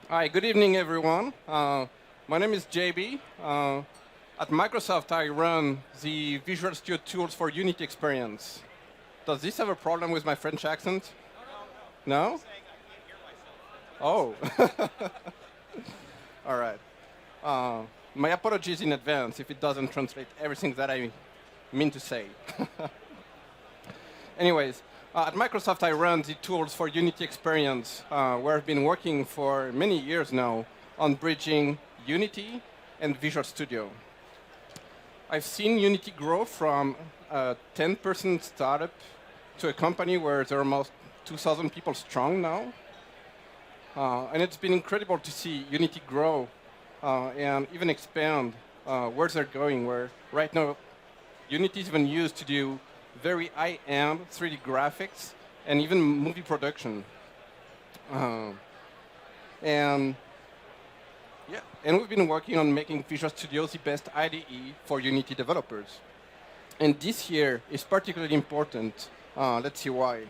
Hi, good evening, everyone. My name is JB. At Microsoft, I run the Visual Studio tools for Unity experience. Does this have a problem with my French accent? No? Oh. All right. My apologies in advance if it doesn't translate everything that I mean to say. Anyways, at Microsoft, I run the tools for Unity experience, where I've been working for many years now on bridging Unity and Visual Studio. I've seen Unity grow from a 10-person startup to a company where there are almost 2,000 people strong now. And it's been incredible to see Unity grow and even expand where they're going, where right now Unity is even used to do very high-end 3D graphics and even movie production. And yeah, and we've been working on making Visual Studio the best IDE for Unity developers. And this year is particularly important. Let's see why.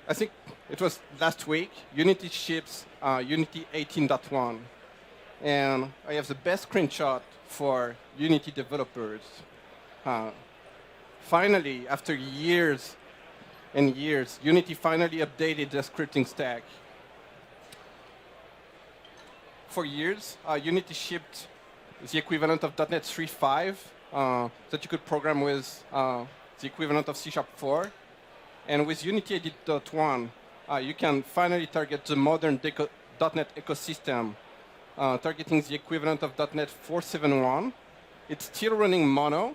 I think it was last week, Unity ships Unity 18.1. And I have the best screenshot for Unity developers. Finally, after years and years, Unity finally updated the scripting stack. For years, Unity shipped the equivalent of .NET 3.5 that you could program with the equivalent of C# 4. And with Unity 8.1, you can finally target the modern .NET ecosystem, targeting the equivalent of .NET 4.7.1. It's still running mono.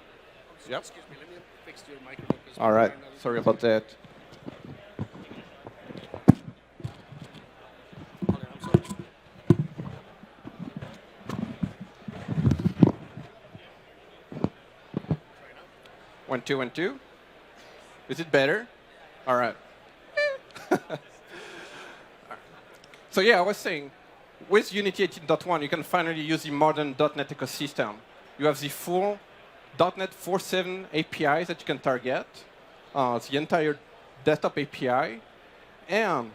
Yep. Excuse me, let me fix your microphone. All right. Sorry about that. Okay, I'm sorry. 1, 2, 1, 2. Is it better? All right. So yeah, I was saying, with Unity 18.1, you can finally use the modern .NET ecosystem. You have the full .NET 4.7 API that you can target, the entire desktop API, and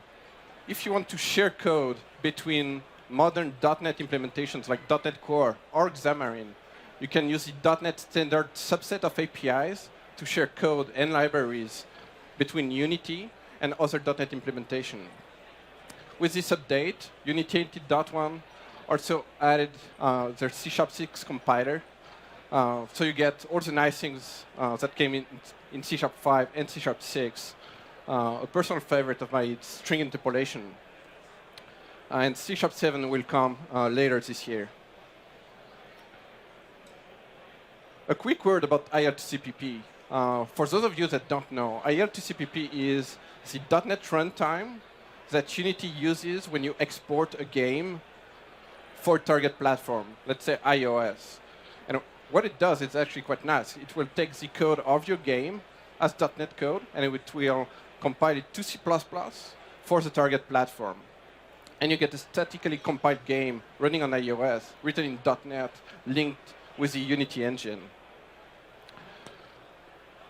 if you want to share code between modern .NET implementations like .NET Core or Xamarin, you can use the .NET standard subset of APIs to share code and libraries between Unity and other .NET implementation. With this update, Unity 18.1 also added their C# 6 compiler. So you get all the nice things that came in C# 5 and C# 6. A personal favorite of mine is string interpolation. And C# 7 will come later this year. A quick word about IL2CPP. For those of you that don't know, IL2CPP is the .NET runtime that Unity uses when you export a game for target platform, let's say iOS. And what it does is actually quite nice. It will take the code of your game as .NET code, and it will compile it to C++ for the target platform. And you get a statically compiled game running on iOS, written in .NET, linked with the Unity engine.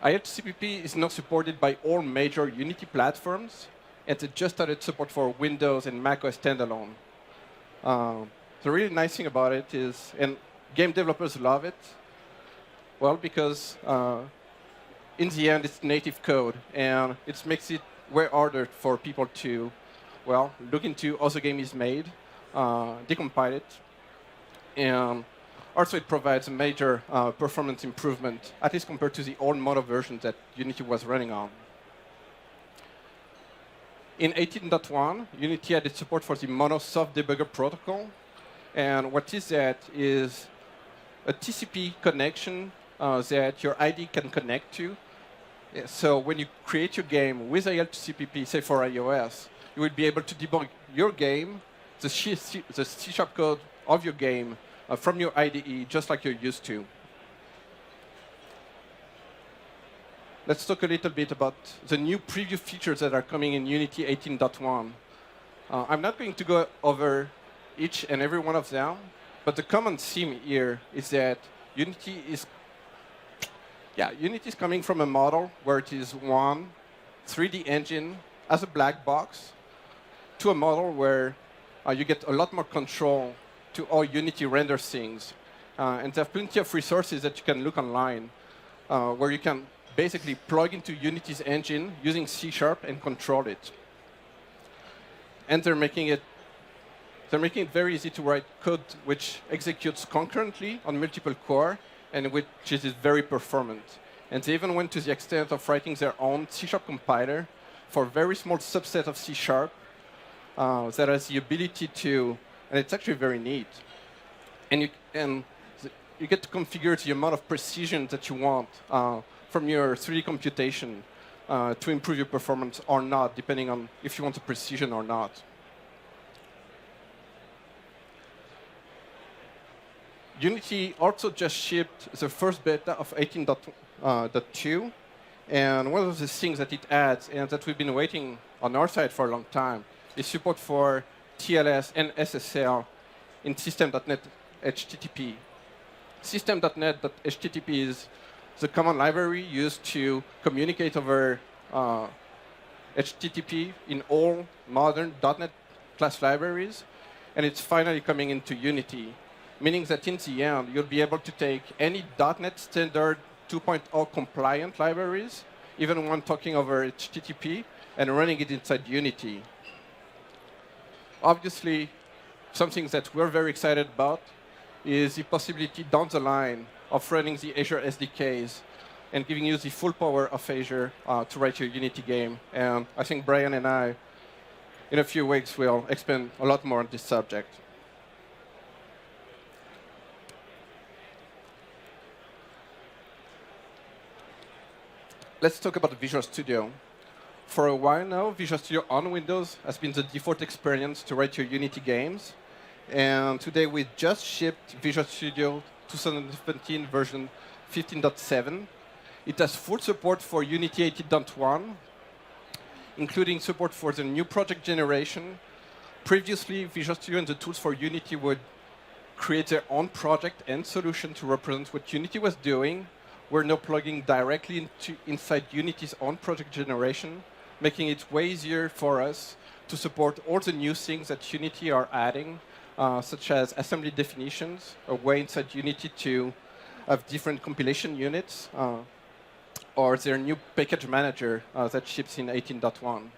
IL2CPP is now supported by all major Unity platforms, and it just started support for Windows and macOS standalone. The really nice thing about it is, and game developers love it, well, because in the end, it's native code, and it makes it way harder for people to, well, look into how the game is made, decompile it, and also it provides a major performance improvement, at least compared to the old mono version that Unity was running on. In 18.1, Unity added support for the mono soft debugger protocol. And what is that is a TCP connection that your IDE can connect to. So when you create your game with IL2CPP, say for iOS, you will be able to debug your game, the C# code of your game, from your IDE, just like you're used to. Let's talk a little bit about the new preview features that are coming in Unity 18.1. I'm not going to go over each and every one of them, but the common theme here is that Unity is coming from a model where it is one 3D engine as a black box to a model where you get a lot more control to how Unity renders things. And there are plenty of resources that you can look online where you can basically plug into Unity's engine using C# and control it. And they're making it very easy to write code which executes concurrently on multiple core and which is very performant. And they even went to the extent of writing their own C# compiler for a very small subset of C# that has the ability to, and it's actually very neat. And you get to configure the amount of precision that you want from your 3D computation to improve your performance or not, depending on if you want the precision or not. Unity also just shipped the first beta of 18.2. And one of the things that it adds, and that we've been waiting on our side for a long time, is support for TLS and SSL in System.NET HTTP. System.NET.HTTP is the command library used to communicate over HTTP in all modern .NET class libraries. And it's finally coming into Unity, meaning that in the end, you'll be able to take any .NET standard 2.0 compliant libraries, even when talking over HTTP, and running it inside Unity. Obviously, something that we're very excited about is the possibility down the line of running the Azure SDKs and giving you the full power of Azure to write your Unity game. And I think Brian and I, in a few weeks, will expand a lot more on this subject. Let's talk about Visual Studio. For a while now, Visual Studio on Windows has been the default experience to write your Unity games. And today we just shipped Visual Studio 2017 version 15.7. It has full support for Unity 18.1, including support for the new project generation. Previously, Visual Studio and the tools for Unity would create their own project and solution to represent what Unity was doing. We're now plugging directly inside Unity's own project generation, making it way easier for us to support all the new things that Unity are adding, such as assembly definitions, a way inside Unity to have different compilation units, or their new package manager that ships in 18.1.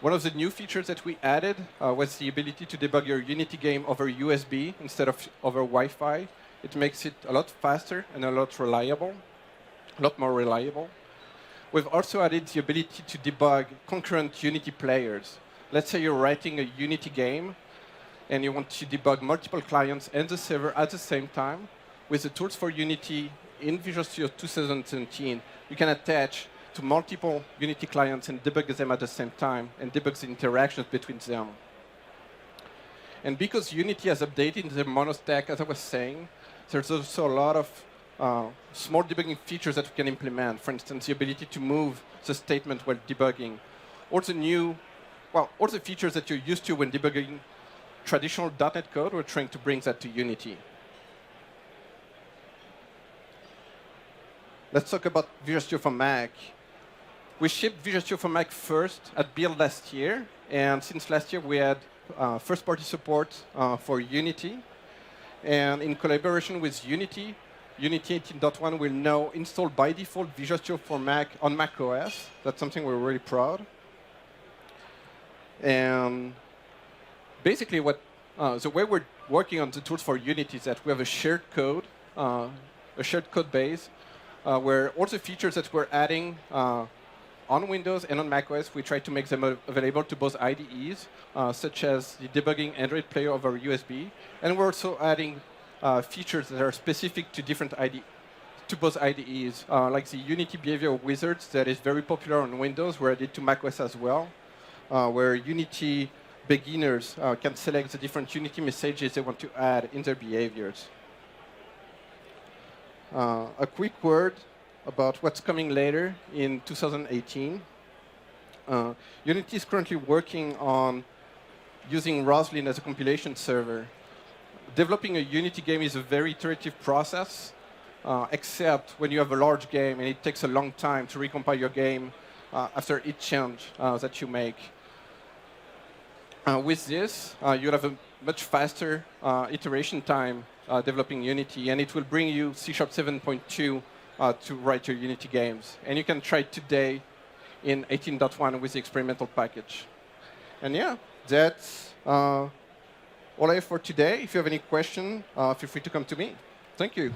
One of the new features that we added was the ability to debug your Unity game over USB instead of over Wi-Fi. It makes it a lot faster and a lot more reliable. We've also added the ability to debug concurrent Unity players. Let's say you're writing a Unity game, and you want to debug multiple clients and the server at the same time. With the tools for Unity in Visual Studio 2017, you can attach to multiple Unity clients and debug them at the same time, and debug the interactions between them. And because Unity has updated the monostack, as I was saying, there's also a lot of small debugging features that we can implement. For instance, the ability to move the statement while debugging. All the features that you're used to when debugging traditional .NET code, we're trying to bring that to Unity. Let's talk about Visual Studio for Mac. We shipped Visual Studio for Mac first at Build last year. And since last year, we had first-party support for Unity. And in collaboration with Unity, Unity 18.1 will now install by default Visual Studio for Mac on Mac OS. That's something we're really proud. And basically, the way we're working on the tools for Unity is that we have a shared code base, where all the features that we're adding on Windows and on macOS, we try to make them available to both IDEs, such as the debugging Android player over USB. And we're also adding features that are specific to both IDEs, like the Unity Behavior Wizards that is very popular on Windows. We're added to macOS as well, where Unity beginners can select the different Unity messages they want to add in their behaviors. A quick word about what's coming later in 2018. Unity is currently working on using Roslyn as a compilation server. Developing a Unity game is a very iterative process, except when you have a large game and it takes a long time to recompile your game after each change that you make. With this, you'll have a much faster iteration time developing Unity, and it will bring you C# 7.2 to write your Unity games. And you can try it today in 18.1 with the experimental package. And yeah, that's all I have for today. If you have any question, feel free to come to me. Thank you.